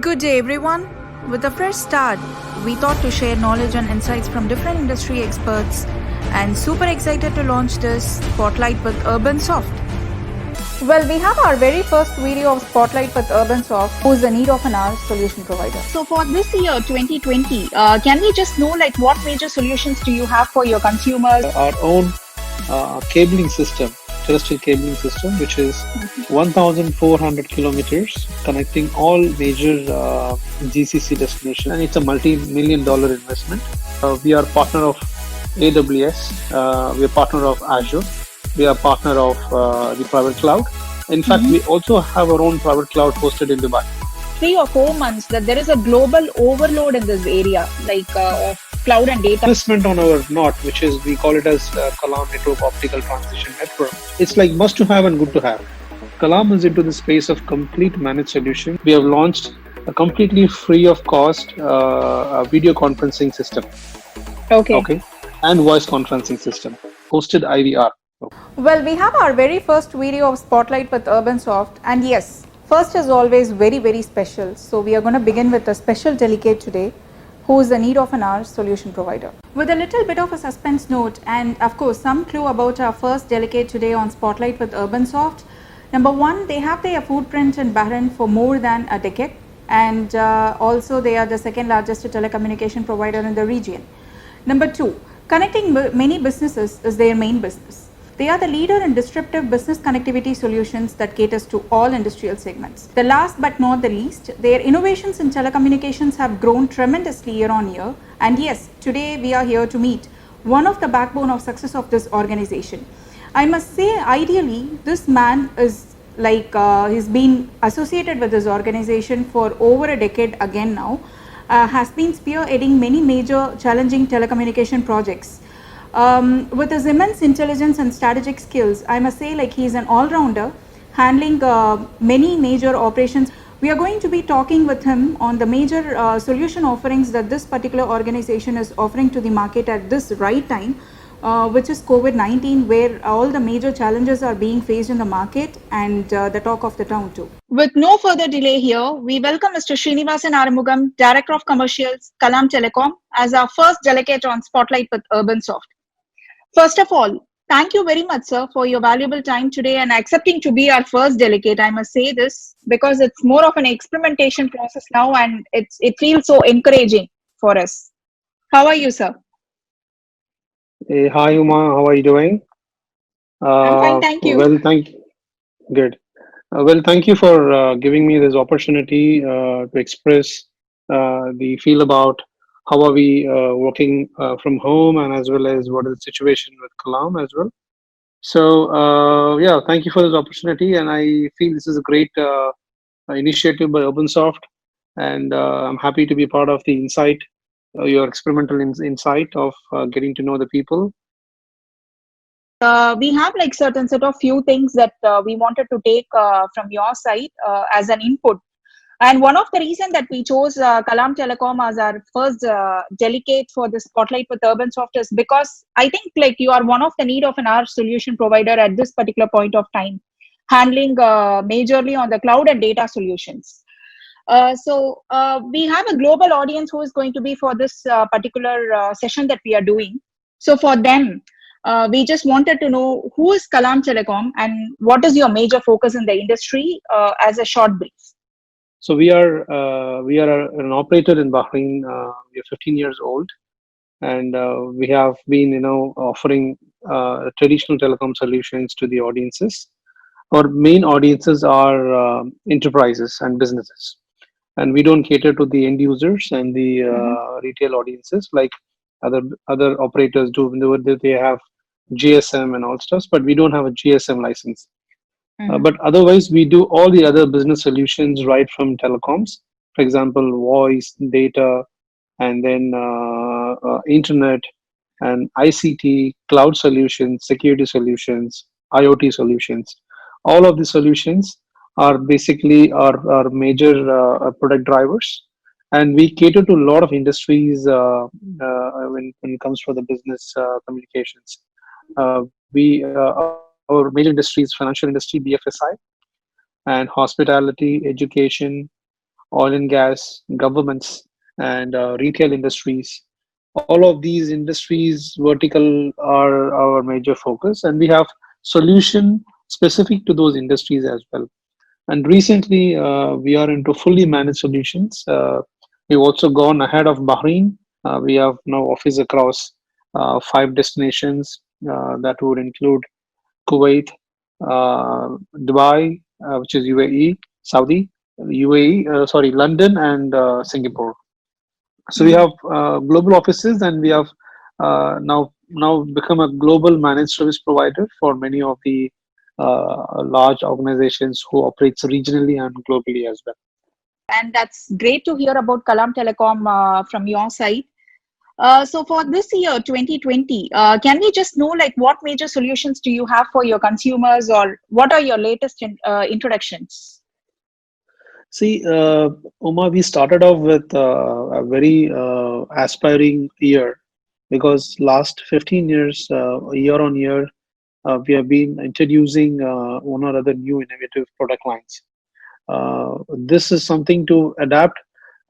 Good day, everyone. With a fresh start, we thought to share knowledge and insights from different industry experts and super excited to launch this Spotlight with UrbanSoft. Well, we have our very first video of Spotlight with UrbanSoft, who's the need of an hour solution provider. So for this year, 2020, can we just know like what major solutions do you have for your consumers? Our own cabling system, terrestrial cabling system, which is 1,400 kilometers connecting all major GCC destinations, and it's a multi-million dollar investment. We are partner of AWS, we are partner of Azure, we are partner of the private cloud. In fact, we also have our own private cloud hosted in Dubai. 3 or 4 months that there is a global overload in this area, like of cloud and data. Investment on our NOT, which is we call it as Kalam Network Optical Transition Network. It's like must to have and good to have. Kalam is into the space of complete managed solution. We have launched a completely free of cost video conferencing system. Okay. And voice conferencing system, hosted IVR. Well, we have our very first video of Spotlight with UrbanSoft, and yes, first is always very, very special. So we are going to begin with a special delegate today, who is the need of an hour solution provider. With a little bit of a suspense note and of course some clue about our first delegate today on Spotlight with UrbanSoft. Number one, they have their footprint in Bahrain for more than a decade, and also they are the second largest telecommunication provider in the region. Number two, connecting many businesses is their main business. They are the leader in disruptive business connectivity solutions that caters to all industrial segments. The last but not the least, their innovations in telecommunications have grown tremendously year on year. And yes, today we are here to meet one of the backbone of success of this organization. I must say, ideally, this man is like he's been associated with this organization for over a decade again now, has been spearheading many major challenging telecommunication projects. With his immense intelligence and strategic skills, I must say like he's an all-rounder handling many major operations. We are going to be talking with him on the major solution offerings that this particular organization is offering to the market at this right time, which is COVID-19, where all the major challenges are being faced in the market and the talk of the town too. With no further delay here, we welcome Mr. Srinivasan Arumugam, Director of Commercials, Kalam Telecom, as our first delegate on Spotlight with UrbanSoft. First of all, thank you very much, sir, for your valuable time today and accepting to be our first delegate. I must say this because it's more of an experimentation process now, and it feels so encouraging for us. How are you, sir? Hey, hi Uma, how are you doing? I'm fine, thank you. Well, good. Thank you for giving me this opportunity to express the feel about how are we working from home, and as well as what is the situation with Kalam as well. So yeah, thank you for this opportunity, and I feel this is a great initiative by UrbanSoft, and I'm happy to be part of the insight, your experimental insight of getting to know the people. We have like certain set of few things that we wanted to take from your side as an input. And one of the reason that we chose Kalam Telecom as our first delegate for the Spotlight with UrbanSoft is because I think like you are one of the need of an hour solution provider at this particular point of time, handling majorly on the cloud and data solutions. So we have a global audience who is going to be for this particular session that we are doing. So for them, we just wanted to know who is Kalam Telecom and what is your major focus in the industry as a short brief. So we are an operator in Bahrain. We are 15 years old, and we have been offering traditional telecom solutions to the audiences. Our main audiences are enterprises and businesses, and we don't cater to the end users and the retail audiences like other operators do. They have GSM and all stuff, but we don't have a GSM license. But otherwise, we do all the other business solutions right from telecoms. For example, voice, data, and then internet and ICT, cloud solutions, security solutions, IoT solutions. All of the solutions are basically our major product drivers, and we cater to a lot of industries when it comes to the business communications. We Our major industries: financial industry, BFSI, and hospitality, education, oil and gas, governments, and retail industries. All of these industries vertical are our major focus, and we have solution specific to those industries as well. And recently, we are into fully managed solutions. We've also gone ahead of Bahrain. We have now office across 5 destinations that would include Kuwait, Dubai, which is UAE, Saudi, London, and Singapore. So we Mhm. have global offices, and we have now become a global managed service provider for many of the large organizations who operates regionally and globally as well. And that's great to hear about Kalam Telecom from your side. So for this year, 2020, can we just know like what major solutions do you have for your consumers, or what are your latest introductions? See, Uma, we started off with a very aspiring year because last 15 years, year on year, we have been introducing one or other new innovative product lines. This is something to adapt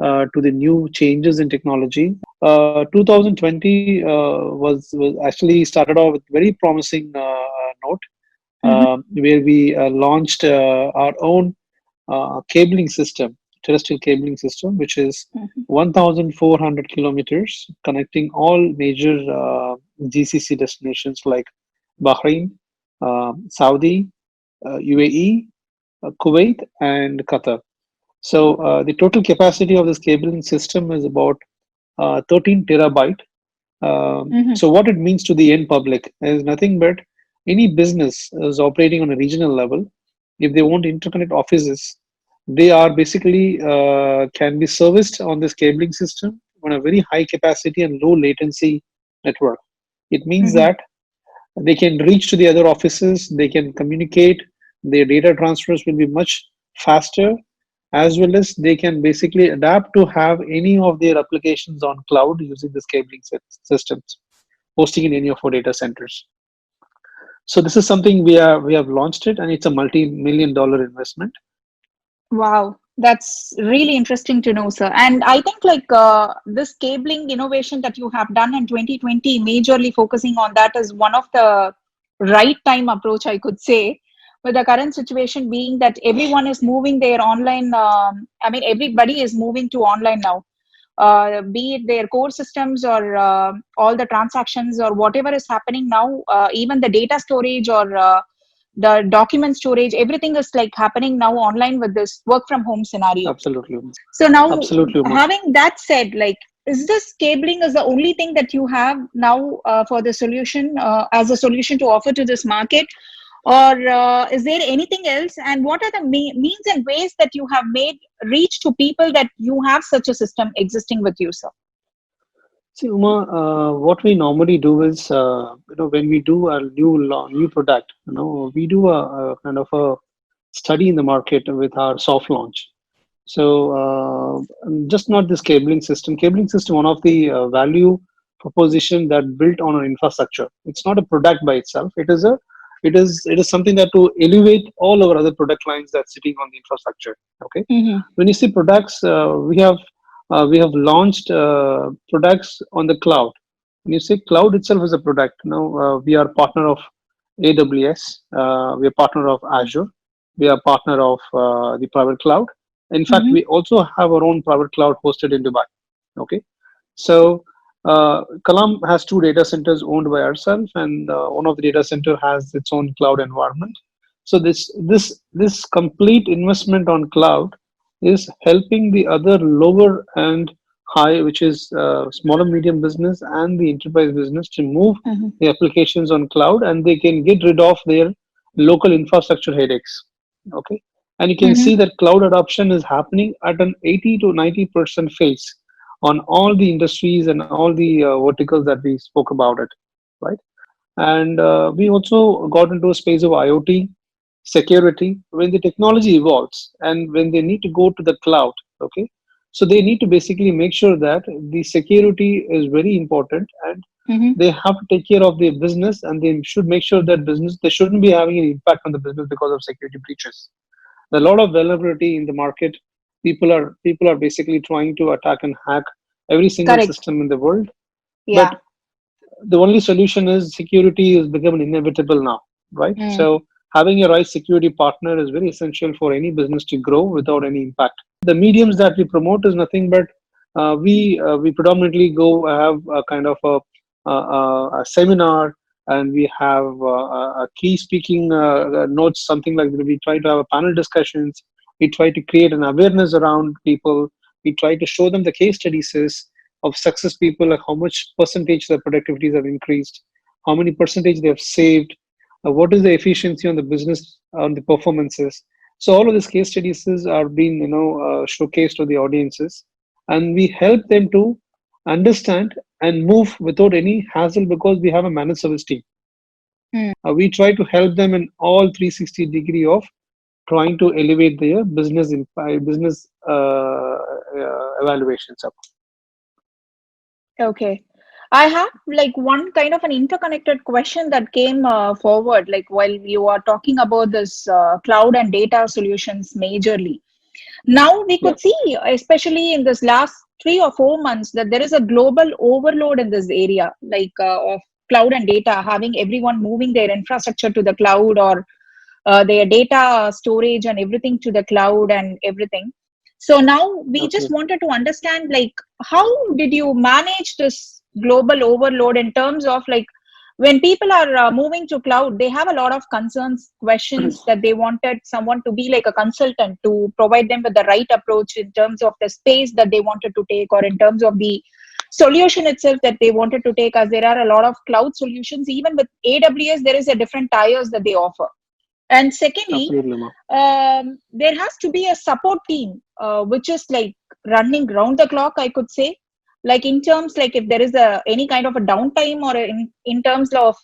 to the new changes in technology. 2020 was actually started off with very promising note Mm-hmm. where we launched our own cabling system, terrestrial cabling system, which is Mm-hmm. 1,400 kilometers connecting all major GCC destinations like Bahrain, Saudi, UAE, Kuwait, and Qatar. So the total capacity of this cabling system is about 13 terabyte. Mm-hmm. So what it means to the end public is nothing but any business is operating on a regional level. If they want to interconnect offices, they are basically can be serviced on this cabling system on a very high capacity and low latency network. It means Mm-hmm. that they can reach to the other offices, they can communicate, their data transfers will be much faster, as well as they can basically adapt to have any of their applications on cloud using this cabling systems, hosting in any of our data centers. So this is something we have launched it, and it's a multi-million-dollar investment. Wow, that's really interesting to know, sir. And I think like this cabling innovation that you have done in 2020, majorly focusing on that is one of the right time approach, I could say, with the current situation being that everyone is moving their online. I mean, everybody is moving to online now. Be it their core systems or all the transactions or whatever is happening now, even the data storage or the document storage, everything is like happening now online with this work from home scenario. Absolutely, So now, absolutely, Uma. having that said, like, is this cabling is the only thing that you have now for the solution as a solution to offer to this market, or is there anything else? And what are the means and ways that you have made reach to people that you have such a system existing with you, sir? See, Uma, what we normally do is, when we do a new product, we do a kind of a study in the market with our soft launch. So, just not this cabling system. Cabling system, one of the value proposition that built on an infrastructure. It's not a product by itself. It is something that to elevate all our other product lines that's sitting on the infrastructure. Okay. Mm-hmm. When you see products, we have launched products on the cloud. When you say cloud itself is a product, we are partner of AWS. We are partner of Azure. We are partner of the private cloud. In fact, Mm-hmm. we also have our own private cloud hosted in Dubai. Okay, so Kalam has 2 data centers owned by ourselves, and one of the data center has its own cloud environment. So this complete investment on cloud is helping the other lower and high, which is small and medium business and the enterprise business, to move Mm-hmm. the applications on cloud, and they can get rid of their local infrastructure headaches. Okay, and you can Mm-hmm. see that cloud adoption is happening at an 80 to 90% phase on all the industries and all the verticals that we spoke about it, right? And we also got into a space of IoT security. When the technology evolves and when they need to go to the cloud, okay, so they need to basically make sure that the security is very important, and Mm-hmm. they have to take care of their business, and they should make sure that business, they shouldn't be having an impact on the business because of security breaches. There are a lot of vulnerability in the market People are basically trying to attack and hack every single Correct. system in the world. Yeah. But the only solution is security is becoming inevitable now, right? Mm. So having a right security partner is very essential for any business to grow without any impact. The mediums that we promote is nothing but we predominantly go have a kind of a seminar, and we have a key speaking notes, something like that. We try to have a panel discussions. We try to create an awareness around people. We try to show them the case studies of success people, like how much percentage their productivities have increased, how many percentage they have saved, what is the efficiency on the business, on the performances. So all of these case studies are being showcased to the audiences, and we help them to understand and move without any hassle because we have a managed service team. Mm. We try to help them in all 360 degree of trying to elevate their business evaluations up. Okay. I have like one kind of an interconnected question that came forward, like while you are talking about this cloud and data solutions majorly. Now we Yeah. could see, especially in this last 3 or 4 months, that there is a global overload in this area, like of cloud and data, having everyone moving their infrastructure to the cloud or their data storage and everything to the cloud and everything. So now we just Absolutely. wanted to understand, like, how did you manage this global overload in terms of like when people are moving to cloud, they have a lot of concerns, questions that they wanted someone to be like a consultant to provide them with the right approach in terms of the space that they wanted to take or in terms of the solution itself that they wanted to take, as there are a lot of cloud solutions. Even with AWS, there is a different tiers that they offer. And secondly, Absolutely, ma. there has to be a support team, which is like running round the clock, I could say. Like in terms, like if there is any kind of a downtime or in terms of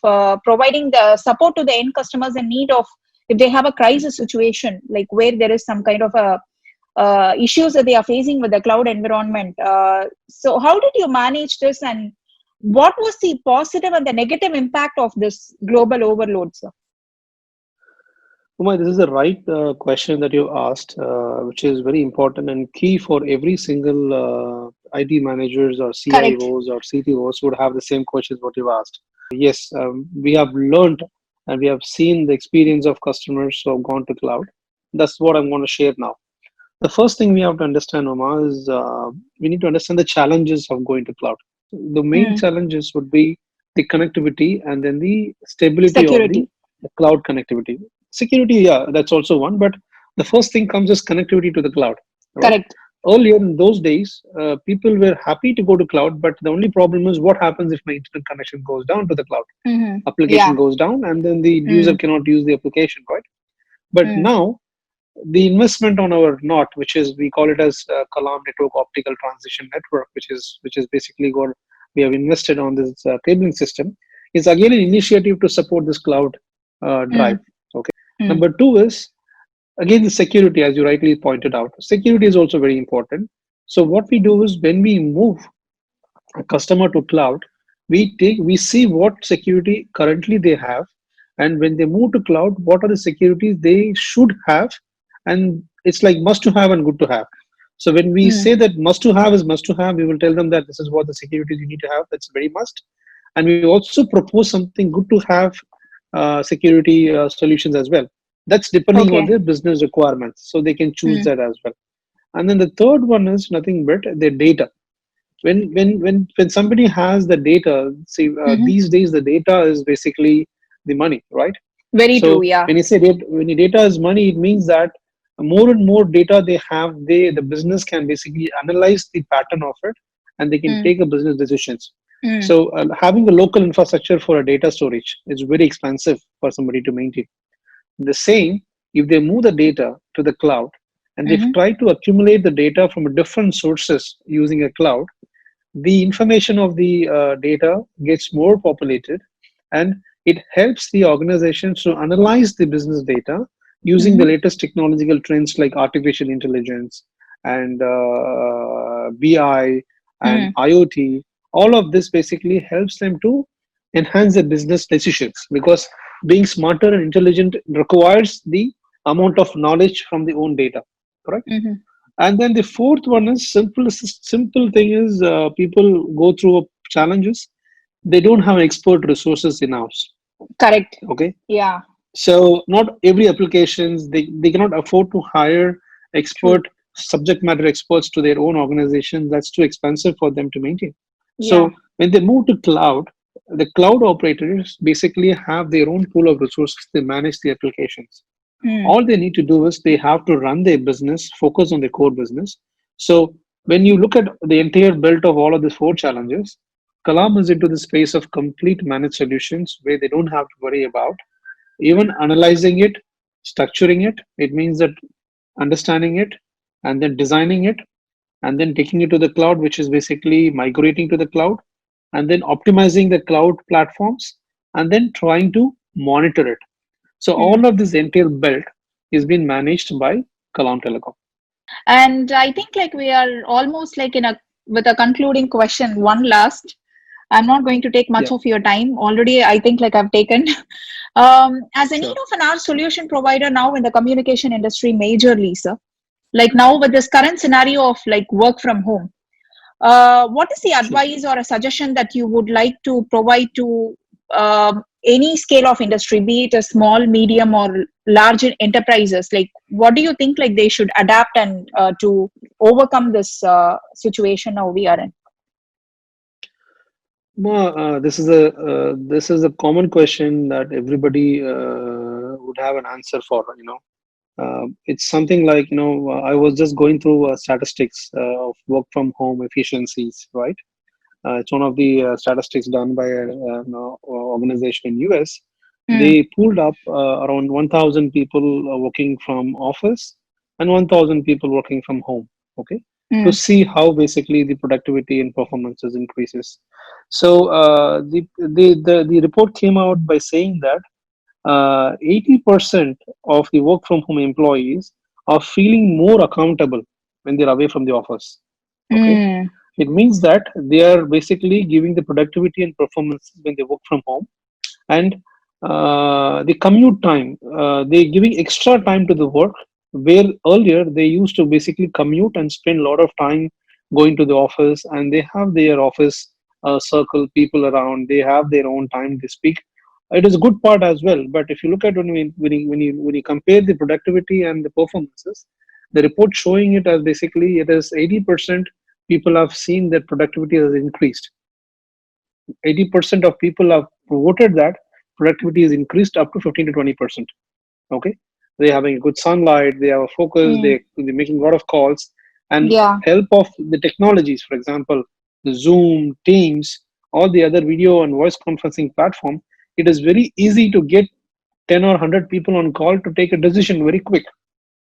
providing the support to the end customers in need of, if they have a crisis situation, like where there is some kind of a issues that they are facing with the cloud environment. So how did you manage this, and what was the positive and the negative impact of this global overload, sir? Umay, this is the right question that you asked, which is very important and key for every single IT managers or Correct. CIOs or CTOs would have the same questions what you asked. Yes, we have learned and we have seen the experience of customers who have gone to cloud. That's what I'm going to share now. The first thing we have to understand, Uma, is we need to understand the challenges of going to cloud. The main Mm. challenges would be the connectivity and then the stability of Security. the cloud connectivity. Security, yeah, that's also one, but the first thing comes is connectivity to the cloud, right? Correct. Earlier in those days, people were happy to go to cloud, but the only problem is what happens if my internet connection goes down to the cloud, Mm-hmm. application Yeah. goes down, and then the user Mm. cannot use the application, right? But Mm. now the investment on our NOT, which is we call it as Kalam Network Optical Transition Network, which is basically what we have invested on this cabling system, is again an initiative to support this cloud drive. Mm. Okay. Mm. Number two is again the security, as you rightly pointed out. Security is also very important. So what we do is when we move a customer to cloud, we see what security currently they have, and when they move to cloud, what are the securities they should have, and it's like must to have and good to have. So when we Mm. say that must to have is must to have, we will tell them that this is what the securities you need to have. That's very must, and we also propose something good to have security solutions as well. That's depending on Okay. their business requirements, so they can choose Mm. that as well. And then the third one is nothing but their data. When somebody has the data, see, Mm-hmm. these days the data is basically the money, right? Very true. So Yeah. when you say data, when your data is money, it means that more and more data they have, the business can basically analyze the pattern of it, and they can Mm. take a business decisions. Mm. So having a local infrastructure for a data storage is very expensive for somebody to maintain. The same, if they move the data to the cloud and they Mm-hmm. try to accumulate the data from different sources using a cloud, the information of the data gets more populated, and it helps the organizations to analyze the business data using the Mm-hmm. latest technological trends like artificial intelligence and BI and Mm. IoT. All of this basically helps them to enhance their business decisions, because being smarter and intelligent requires the amount of knowledge from the own data, correct? Mm-hmm. And then the fourth one is simple thing is people go through challenges. They don't have expert resources in house. Correct. Okay, Yeah. so not every applications they cannot afford to hire True. expert subject matter experts to their own organization. That's too expensive for them to maintain. Yeah. So when they move to cloud, the cloud operators basically have their own pool of resources. They manage the applications. Mm. All they need to do is they have to run their business, focus on their core business. So when you look at the entire belt of all of these four challenges, Kalam is into the space of complete managed solutions where they don't have to worry about even analyzing it, structuring it. It means that understanding it and then designing it and then taking it to the cloud, which is basically migrating to the cloud and then optimizing the cloud platforms and then trying to monitor it. So Mm. all of this entire belt is being managed by Kalam Telecom. And I think like we are almost like in a with a concluding question, one last. I'm not going to take much Yeah, of your time. Already, I think like I've taken. As a need sure. of an hour solution provider now in the communication industry, majorly, sir. Like now with this current scenario of like work from home, what is the True. advice or a suggestion that you would like to provide to any scale of industry, be it a small, medium, or large enterprises? Like, what do you think like they should adapt and to overcome this situation now we are in? This is a common question that everybody would have an answer for. It's something like I was just going through statistics of work from home efficiencies, right? It's one of the statistics done by an organization in US. Mm, They pulled up around 1,000 people working from office and 1,000 people working from home. Okay, to mm, see how basically the productivity and performances increases. So the report came out by saying that 80% of the work from home employees are feeling more accountable when they're away from the office. Okay, mm, it means that they are basically giving the productivity and performance when they work from home. And the commute time, they're giving extra time to the work, where earlier they used to basically commute and spend a lot of time going to the office, and they have their office circle people around, they have their own time to speak. It is a good part as well, but if you look at when you compare the productivity and the performances, the report showing it as basically it is 80% people have seen that productivity has increased. 80% of people have voted that productivity is increased up to 15 to 20%. Okay, they're having a good sunlight, they have a focus, mm. they're making a lot of calls, and Yeah. help of the technologies, for example, the Zoom, Teams, all the other video and voice conferencing platform. It is very easy to get 10 or 100 people on call to take a decision very quick.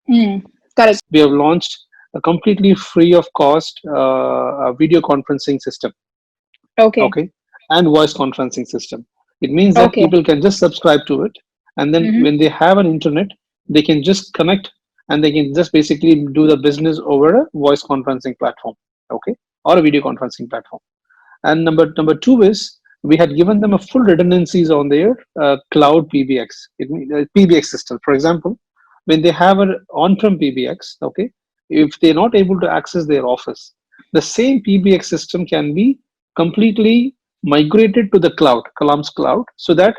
Mm. Correct. We have launched a completely free of cost a video conferencing system. Okay. Okay, and voice conferencing system. It means that Okay. people can just subscribe to it, and then Mm-hmm. when they have an internet, they can just connect and they can just basically do the business over a voice conferencing platform. Okay, or a video conferencing platform. And number two is we had given them a full redundancies on their cloud PBX. It means PBX system. For example, when they have an on-prem PBX, okay, if they're not able to access their office, the same PBX system can be completely migrated to the cloud, Kalam's cloud, so that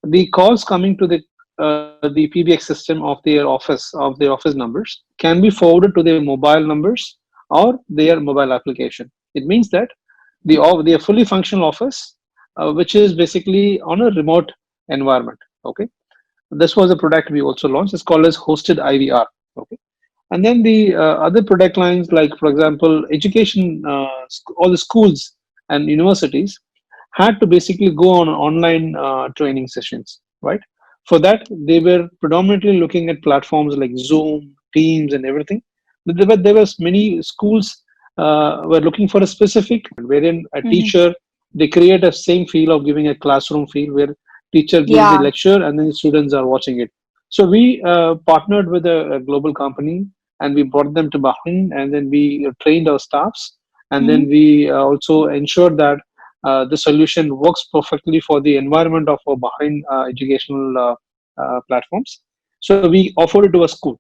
the calls coming to the PBX system of their office numbers can be forwarded to their mobile numbers or their mobile application. It means that the fully functional office, which is basically on a remote environment. Okay, this was a product we also launched. It's called as hosted IVR. Okay, and then the other product lines, like for example, education, all the schools and universities had to basically go on online training sessions, right? For that, they were predominantly looking at platforms like Zoom, Teams, and everything. But there was many schools were looking for a specific wherein a Mm-hmm. teacher, they create a same feel of giving a classroom feel where teacher gives the Yeah. lecture and then the students are watching it. So we partnered with a global company and we brought them to Bahrain, and then we trained our staffs, and Mm-hmm. then we also ensured that the solution works perfectly for the environment of our Bahrain educational platforms. So we offered it to a school,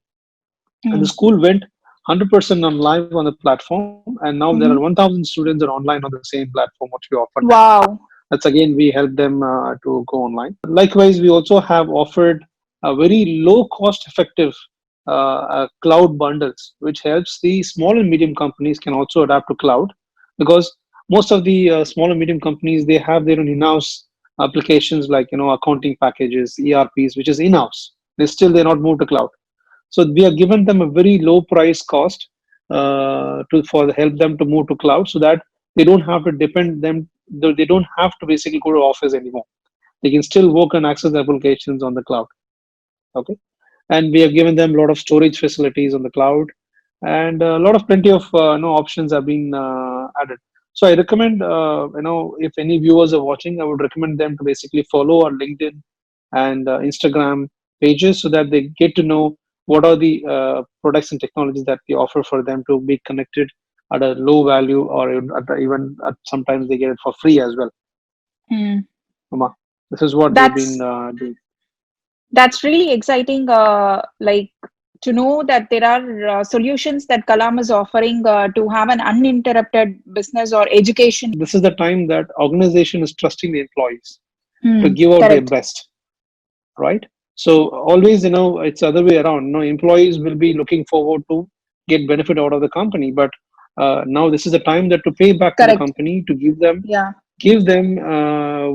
and the Mm. school went 100% on live on the platform, and now there are 1,000 students that are online on the same platform what we offer them. Wow. That's again, we help them to go online. Likewise, we also have offered a very low cost effective cloud bundles, which helps the small and medium companies can also adapt to cloud, because most of the small and medium companies, they have their own in-house applications like accounting packages, ERPs, which is in-house. They're not moved to cloud. So we have given them a very low price cost to help them to move to cloud, so that they don't have to depend them. They don't have to basically go to office anymore. They can still work and access the applications on the cloud. Okay, and we have given them a lot of storage facilities on the cloud, and a lot of plenty of options have been added. So I recommend if any viewers are watching, I would recommend them to basically follow our LinkedIn and Instagram pages, so that they get to know what are the products and technologies that we offer for them to be connected at a low value, or even sometimes they get it for free as well. Uma, this is what we've been doing. That's really exciting. Like to know that there are solutions that Kalam is offering to have an uninterrupted business or education. This is the time that organization is trusting the employees to give out their best, right? So always, it's the other way around. Employees will be looking forward to get benefit out of the company, but now this is the time that to pay back to the company, to give them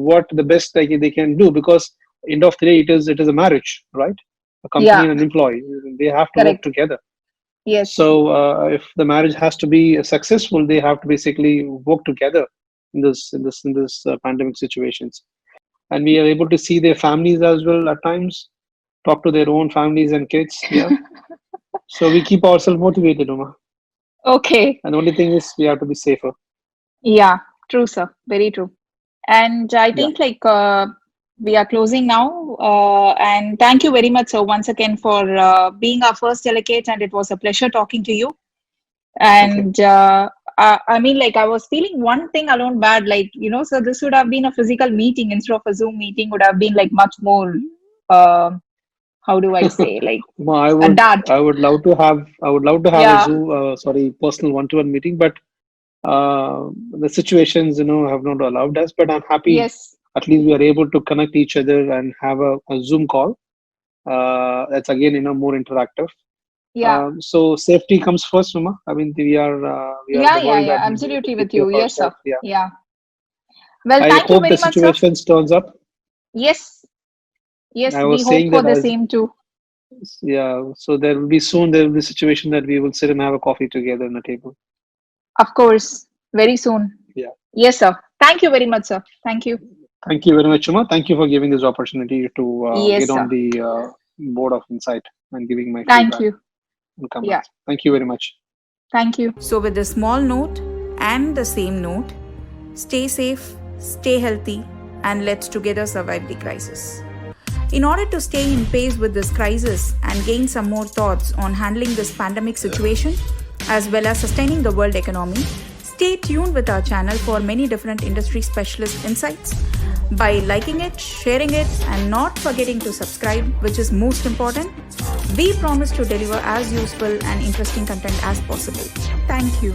what the best they can do, because end of the day it is a marriage, right? A company and an employee, they have to work together. Yes. So if the marriage has to be successful, they have to basically work together in this pandemic situations, and we are able to see their families as well at times, talk to their own families and kids. Yeah. So we keep ourselves motivated, Uma. Okay. And the only thing is we have to be safer. Yeah, true, sir. Very true. And I think we are closing now. And thank you very much, sir, once again for being our first delegate. And it was a pleasure talking to you. And I mean, I was feeling one thing alone bad, so this would have been a physical meeting instead of a Zoom meeting, would have been much more, how do I say, I would love to have a Zoom, personal one-to-one meeting, but the situations, have not allowed us, but I'm happy. Yes. At least we are able to connect each other and have a Zoom call. That's again, more interactive. Yeah. So safety comes first, Uma. I mean, we are absolutely with you. Yes, sir. Yeah. Well, I thank you hope very the much, situation sir. turns up. Yes. Yes, I we was hope saying for that the same too. Yeah. So there will be a situation that we will sit and have a coffee together on a table. Of course. Very soon. Yeah. Yes, sir. Thank you very much, sir. Thank you. Thank you very much, Uma. Thank you for giving this opportunity to get on the board of Insight and giving my feedback. Thank you. And comments. Yeah. Thank you very much. Thank you. So with the small note and the same note, stay safe, stay healthy, and let's together survive the crisis. In order to stay in pace with this crisis and gain some more thoughts on handling this pandemic situation, as well as sustaining the world economy, stay tuned with our channel for many different industry specialist insights by liking it, sharing it, and not forgetting to subscribe, which is most important. We promise to deliver as useful and interesting content as possible. Thank you.